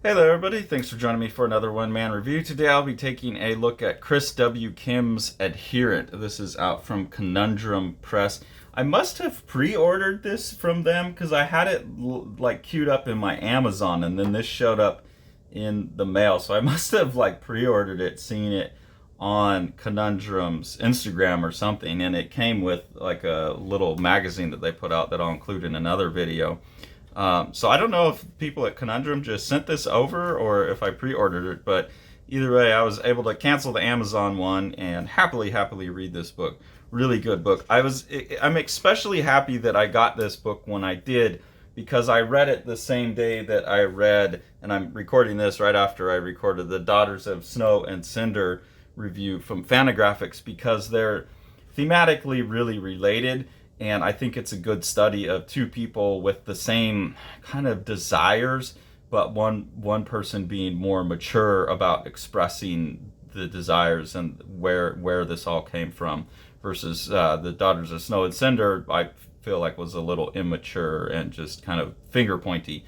Hey there, everybody. Thanks for joining me for another one-man review. Today I'll be taking a look at Chris W. Kim's Adherent. This is out from Conundrum Press. I must have pre-ordered this from them because I had it like queued up in my Amazon, and then this showed up in the mail. So I must have like pre-ordered it, seen it on Conundrum's Instagram or something, and it came with like a little magazine that they put out that I'll include in another video. So I don't know if people at Conundrum just sent this over or if I pre-ordered it, but either way, I was able to cancel the Amazon one and happily read this book. Really good book. I'm especially happy that I got this book when I did, because I read it the same day that I read, and I'm recording this right after I recorded the Daughters of Snow and Cinder review from Fantagraphics, because they're thematically really related. And I think it's a good study of two people with the same kind of desires, but one person being more mature about expressing the desires and where this all came from, versus the Daughters of Snow and Cinder, I feel like was a little immature and just kind of finger pointy.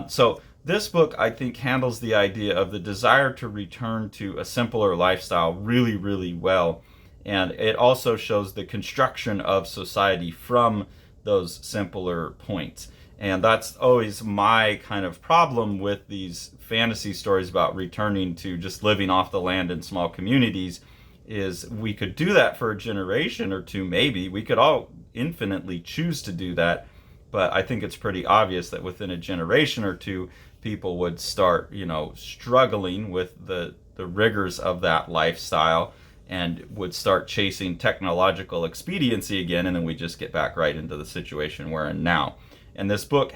So this book, I think, handles the idea of the desire to return to a simpler lifestyle really well. And it also shows the construction of society from those simpler points. And that's always my kind of problem with these fantasy stories about returning to just living off the land in small communities, is we could do that for a generation or two, maybe. We could all infinitely choose to do that. But I think it's pretty obvious that within a generation or two, people would start, struggling with the rigors of that lifestyle, and would start chasing technological expediency again, and then we just get back right into the situation we're in now. And this book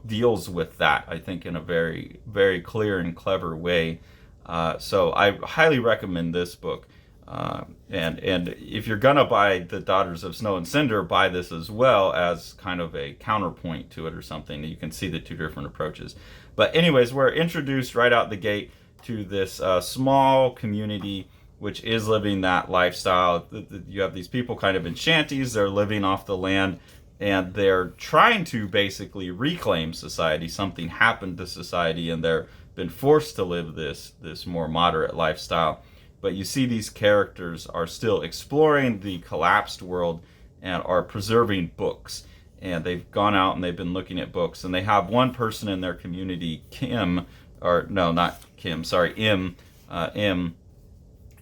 deals with that, I think, in a very clear and clever way. So I highly recommend this book. And if you're gonna buy the Daughters of Snow and Cinder, buy this as well, as kind of a counterpoint to it or something. You can see the two different approaches. But anyways, we're introduced right out the gate to this small community which is living that lifestyle. You have these people kind of in shanties, they're living off the land, and they're trying to basically reclaim society. Something happened to society and they're been forced to live this more moderate lifestyle. But you see these characters are still exploring the collapsed world and are preserving books. And they've gone out and they've been looking at books, and they have one person in their community, Kim, or no, not Kim, sorry, M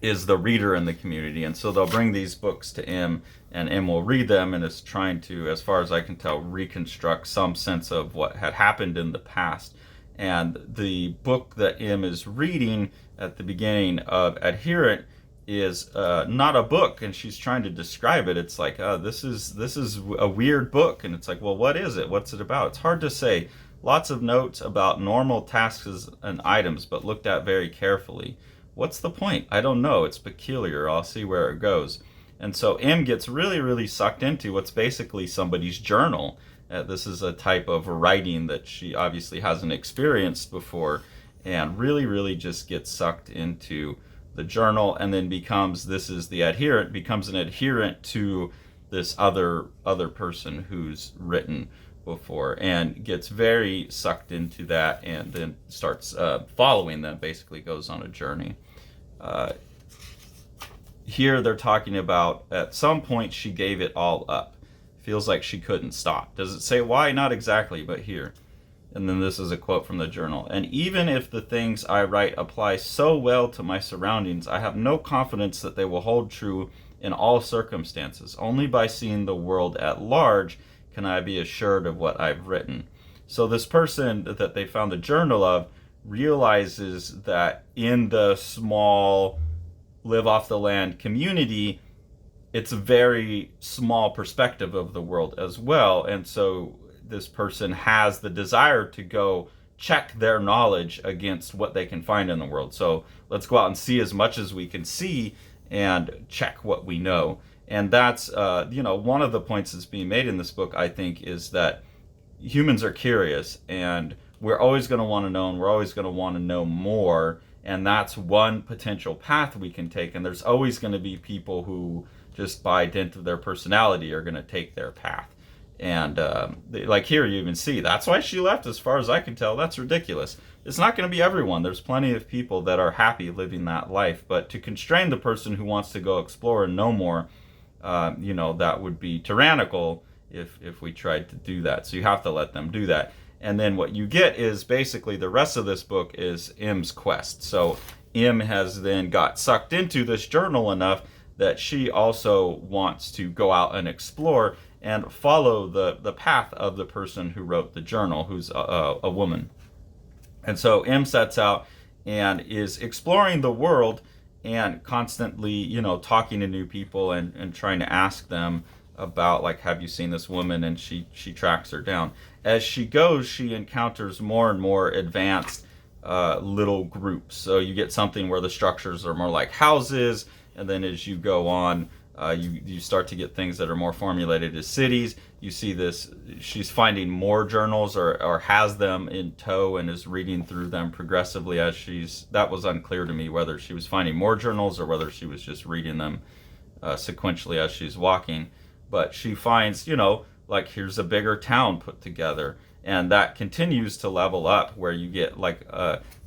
is the reader in the community. And so they'll bring these books to M, and M will read them, and is trying to, as far as I can tell, reconstruct some sense of what had happened in the past. And the book that M is reading at the beginning of Adherent is not a book, and she's trying to describe it. It's like, this is a weird book, and it's like, well, what is it? What's it about? It's hard to say. Lots of notes about normal tasks and items, but looked at very carefully. What's the point? I don't know. It's peculiar. I'll see where it goes. And so M gets really sucked into what's basically somebody's journal. This is a type of writing that she obviously hasn't experienced before, and really just gets sucked into the journal, and then becomes an adherent to this other person who's written before, and gets very sucked into that, and then starts following them, basically goes on a journey. Here they're talking about, at some point she gave it all up. Feels like she couldn't stop. Does it say why? Not exactly, but here. And then this is a quote from the journal. And even if the things I write apply so well to my surroundings, I have no confidence that they will hold true in all circumstances. Only by seeing the world at large can I be assured of what I've written. So this person that they found the journal of realizes that in the small live off the land community, it's a very small perspective of the world as well. And so this person has the desire to go check their knowledge against what they can find in the world. So let's go out and see as much as we can see and check what we know. And that's, one of the points that's being made in this book, I think, is that humans are curious, and we're always going to want to know, and we're always going to want to know more. And that's one potential path we can take. And there's always going to be people who, just by dint of their personality, are going to take their path. And like here, you even see that's why she left. As far as I can tell, that's ridiculous. It's not going to be everyone. There's plenty of people that are happy living that life, but to constrain the person who wants to go explore and know more, that would be tyrannical if we tried to do that. So you have to let them do that. And then what you get is basically the rest of this book is M's quest. So M has then got sucked into this journal enough that she also wants to go out and explore and follow the path of the person who wrote the journal, who's a woman. And so M sets out and is exploring the world and constantly, talking to new people and trying to ask them about, like, have you seen this woman? And she tracks her down. As she goes, she encounters more and more advanced little groups. So you get something where the structures are more like houses, and then as you go on, you start to get things that are more formulated as cities. You see this, she's finding more journals or has them in tow and is reading through them progressively that was unclear to me whether she was finding more journals or whether she was just reading them sequentially as she's walking. But she finds, like, here's a bigger town put together, and that continues to level up where you get like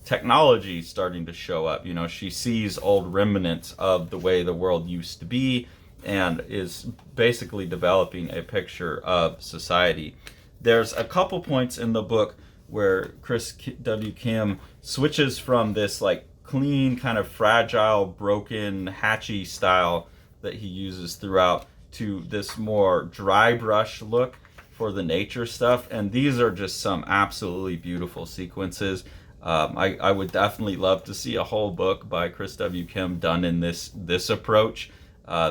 technology starting to show up. She sees old remnants of the way the world used to be and is basically developing a picture of society. There's a couple points in the book where Chris W. Kim switches from this like clean, kind of fragile, broken, hatchy style that he uses throughout to this more dry brush look for the nature stuff. And these are just some absolutely beautiful sequences. I would definitely love to see a whole book by Chris W. Kim done in this approach,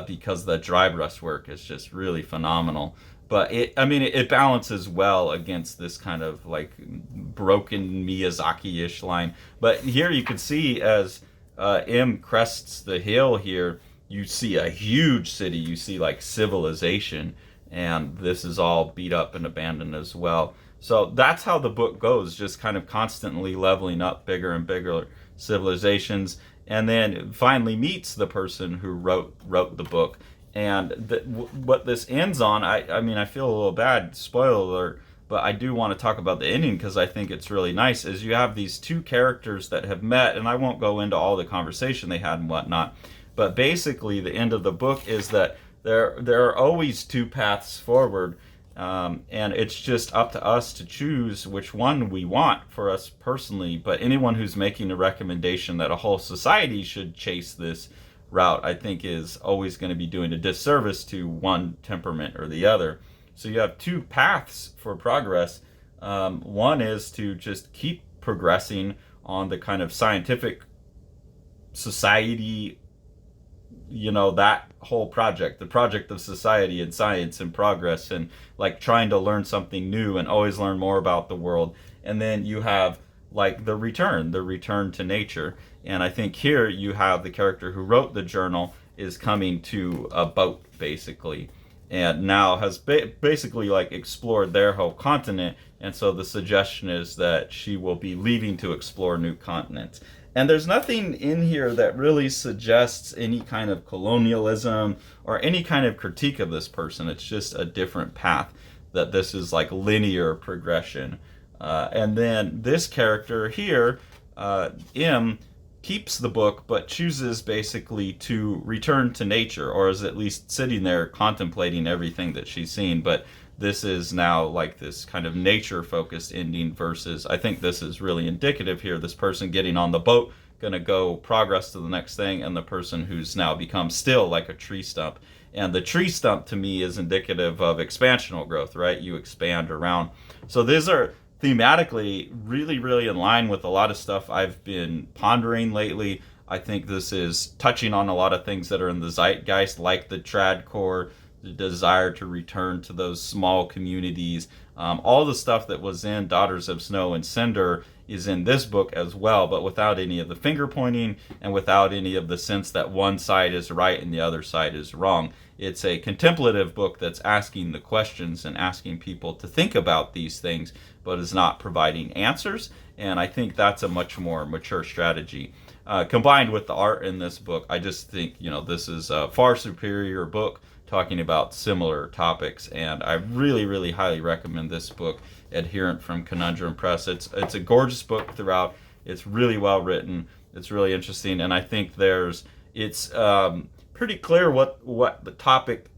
because the dry brush work is just really phenomenal. But it balances well against this kind of like broken Miyazaki-ish line. But here you can see as M crests the hill here, you see a huge city, you see like civilization, and this is all beat up and abandoned as well. So that's how the book goes, just kind of constantly leveling up bigger and bigger civilizations, and then finally meets the person who wrote the book. And what this ends on, I feel a little bad, spoiler alert, but I do want to talk about the ending because I think it's really nice, is you have these two characters that have met, and I won't go into all the conversation they had and whatnot, but basically the end of the book is that there are always two paths forward, and it's just up to us to choose which one we want for us personally. But anyone who's making a recommendation that a whole society should chase this route, I think, is always going to be doing a disservice to one temperament or the other. So you have two paths for progress. One is to just keep progressing on the kind of scientific society, that whole project, the project of society and science and progress, and like trying to learn something new and always learn more about the world. And then you have like the return to nature. And I think here you have the character who wrote the journal is coming to a boat basically, and now has basically like explored their whole continent. And so the suggestion is that she will be leaving to explore new continents. And there's nothing in here that really suggests any kind of colonialism or any kind of critique of this person. It's just a different path, that this is like linear progression. And then this character here, M, keeps the book but chooses basically to return to nature, or is at least sitting there contemplating everything that she's seen. But this is now like this kind of nature focused ending versus, I think this is really indicative here, this person getting on the boat, gonna go progress to the next thing, and the person who's now become still like a tree stump. And the tree stump to me is indicative of expansional growth, right? You expand around. So these are thematically really, really in line with a lot of stuff I've been pondering lately. I think this is touching on a lot of things that are in the zeitgeist, like the tradcore, the desire to return to those small communities. All the stuff that was in Daughters of Snow and Cinder is in this book as well, but without any of the finger pointing and without any of the sense that one side is right and the other side is wrong. It's a contemplative book that's asking the questions and asking people to think about these things, but is not providing answers. And I think that's a much more mature strategy. Combined with the art in this book, I just think, this is a far superior book talking about similar topics. And I really, really highly recommend this book, Adherent, from Conundrum Press. It's a gorgeous book throughout. It's really well written. It's really interesting, and I think it's pretty clear what the topic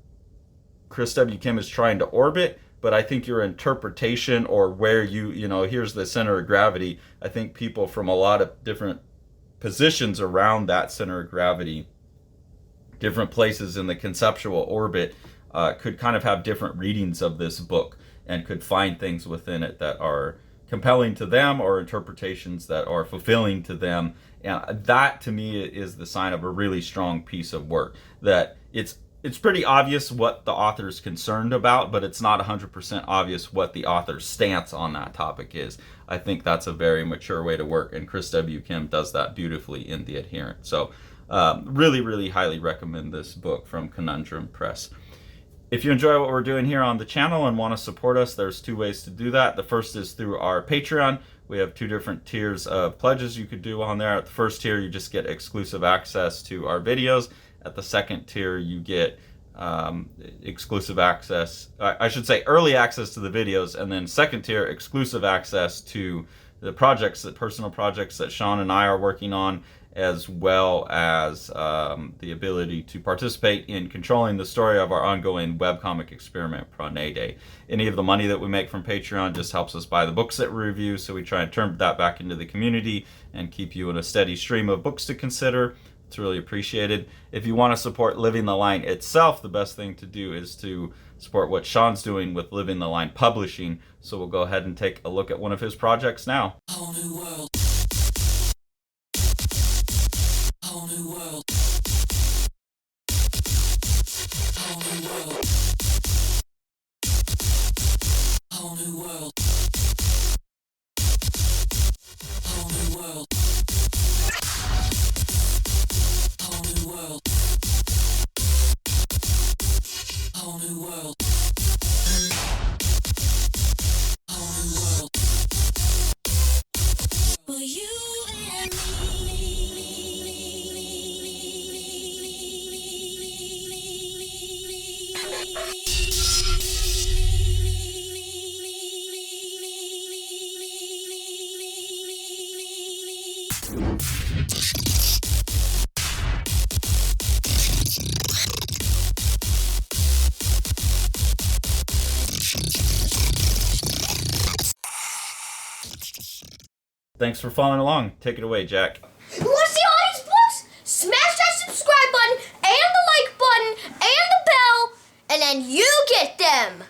Chris W. Kim is trying to orbit, but I think your interpretation, or where here's the center of gravity, I think people from a lot of different positions around that center of gravity, different places in the conceptual orbit, could kind of have different readings of this book and could find things within it that are compelling to them, or interpretations that are fulfilling to them. And that, to me, is the sign of a really strong piece of work. That it's pretty obvious what the author is concerned about, but it's not 100% obvious what the author's stance on that topic is. I think that's a very mature way to work, and Chris W. Kim does that beautifully in The Adherent. So really, really highly recommend this book from Conundrum Press. If you enjoy what we're doing here on the channel and want to support us, there's two ways to do that. The first is through our Patreon. We have two different tiers of pledges you could do on there. At the first tier, you just get exclusive access to our videos. At the second tier, you get exclusive access, I should say early access to the videos, and then second tier, exclusive access to the personal projects that Sean and I are working on, as well as the ability to participate in controlling the story of our ongoing webcomic experiment, Pronede. Any of the money that we make from Patreon just helps us buy the books that we review, so we try and turn that back into the community and keep you in a steady stream of books to consider. It's really appreciated. If you want to support Living the Line itself, the best thing to do is to support what Sean's doing with Living the Line Publishing. So we'll go ahead and take a look at one of his projects now. Whole new world. Whole new world. Whole new world. Whole new world. Whole new world. Whole new world. Whole new world. Whole new world. For you and Thanks for following along. Take it away, Jack. You want to see all these books? Smash that subscribe button and the like button and the bell, and then you get them.